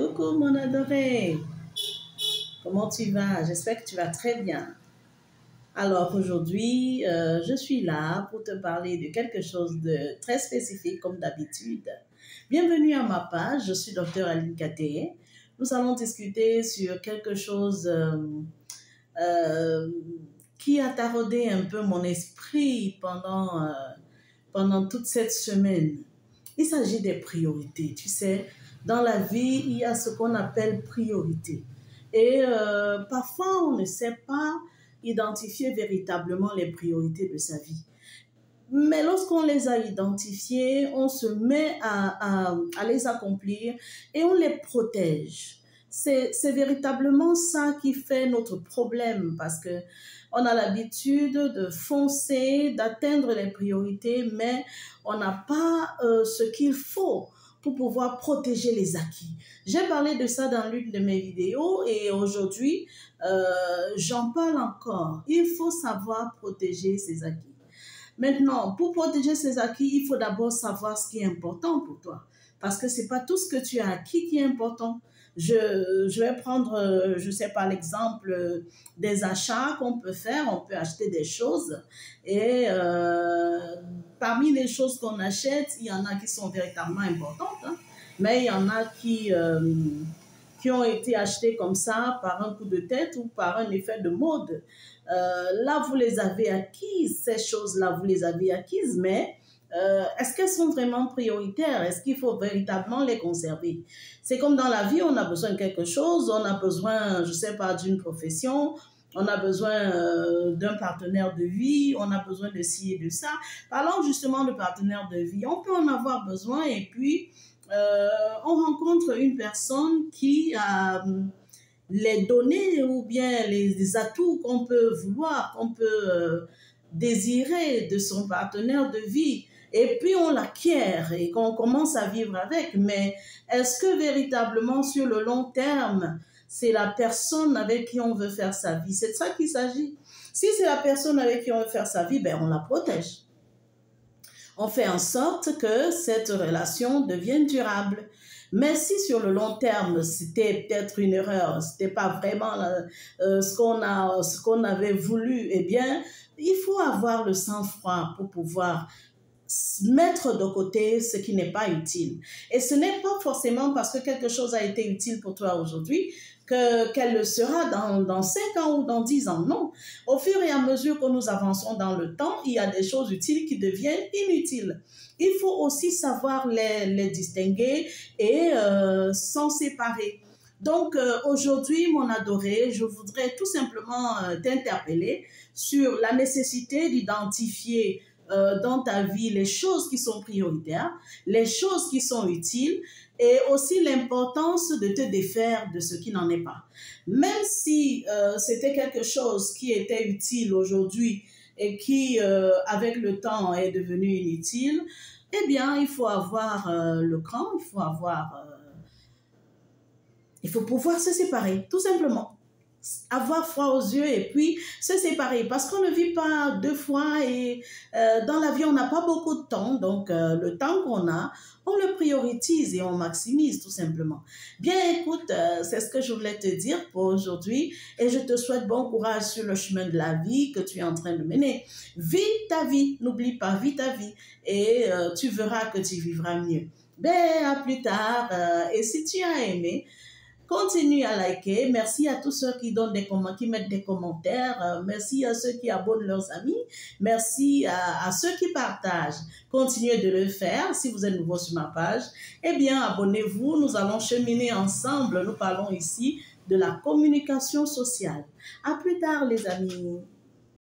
Coucou mon adoré, comment tu vas? J'espère que tu vas très bien. Alors aujourd'hui, je suis là pour te parler de quelque chose de très spécifique comme d'habitude. Bienvenue à ma page, je suis Dr Aline Katé. Nous allons discuter sur quelque chose euh, qui a taraudé un peu mon esprit pendant toute cette semaine. Il s'agit des priorités, tu sais. Dans la vie, il y a ce qu'on appelle priorité. Et parfois, on ne sait pas identifier véritablement les priorités de sa vie. Mais lorsqu'on les a identifiées, on se met à les accomplir et on les protège. C'est véritablement ça qui fait notre problème parce que on a l'habitude de foncer, d'atteindre les priorités, mais on n'a pas ce qu'il faut pour pouvoir protéger les acquis. J'ai parlé de ça dans l'une de mes vidéos et aujourd'hui, j'en parle encore. Il faut savoir protéger ses acquis. Maintenant, pour protéger ses acquis, il faut d'abord savoir ce qui est important pour toi. Parce que ce n'est pas tout ce que tu as acquis qui est important. Je vais prendre, je sais par l'exemple, des achats qu'on peut faire. On peut acheter des choses et parmi les choses qu'on achète, il y en a qui sont véritablement importantes, hein, mais il y en a qui ont été achetées comme ça par un coup de tête ou par un effet de mode. Là, vous les avez acquises, ces choses-là, vous les avez acquises, mais est-ce qu'elles sont vraiment prioritaires? Est-ce qu'il faut véritablement les conserver? C'est comme dans la vie, on a besoin de quelque chose, on a besoin, je ne sais pas, d'une profession, on a besoin d'un partenaire de vie, on a besoin de ci et de ça. Parlons justement de partenaire de vie. On peut en avoir besoin et puis on rencontre une personne qui a les données ou bien les atouts qu'on peut vouloir, qu'on peut désirer de son partenaire de vie. Et puis on l'acquiert et qu'on commence à vivre avec. Mais est-ce que véritablement sur le long terme, c'est la personne avec qui on veut faire sa vie? C'est de ça qu'il s'agit. Si c'est la personne avec qui on veut faire sa vie, ben on la protège. On fait en sorte que cette relation devienne durable. Mais si sur le long terme, c'était peut-être une erreur, c'était pas vraiment ce qu'on avait voulu, eh bien, il faut avoir le sang-froid pour pouvoir mettre de côté ce qui n'est pas utile. Et ce n'est pas forcément parce que quelque chose a été utile pour toi aujourd'hui qu'elle le sera dans 5 ans ou dans 10 ans. Non. Au fur et à mesure que nous avançons dans le temps, il y a des choses utiles qui deviennent inutiles. Il faut aussi savoir les distinguer et s'en séparer. Donc, aujourd'hui, mon adoré, je voudrais tout simplement t'interpeller sur la nécessité d'identifier dans ta vie les choses qui sont prioritaires, les choses qui sont utiles et aussi l'importance de te défaire de ce qui n'en est pas. Même si c'était quelque chose qui était utile aujourd'hui et qui, avec le temps, est devenu inutile, eh bien, il faut avoir le cran, il faut pouvoir se séparer, tout simplement. Avoir froid aux yeux et puis se séparer parce qu'on ne vit pas deux fois et dans la vie on n'a pas beaucoup de temps, donc le temps qu'on a on le priorise et on maximise tout simplement. Bien écoute, c'est ce que je voulais te dire pour aujourd'hui et je te souhaite bon courage sur le chemin de la vie que tu es en train de mener. Vis ta vie, n'oublie pas, vis ta vie et tu verras que tu vivras mieux. Ben à plus tard et si tu as aimé, continue à liker. Merci à tous ceux qui mettent des commentaires. Merci à ceux qui abonnent leurs amis. Merci à ceux qui partagent. Continuez de le faire. Si vous êtes nouveau sur ma page, eh bien, abonnez-vous. Nous allons cheminer ensemble. Nous parlons ici de la communication sociale. À plus tard, les amis.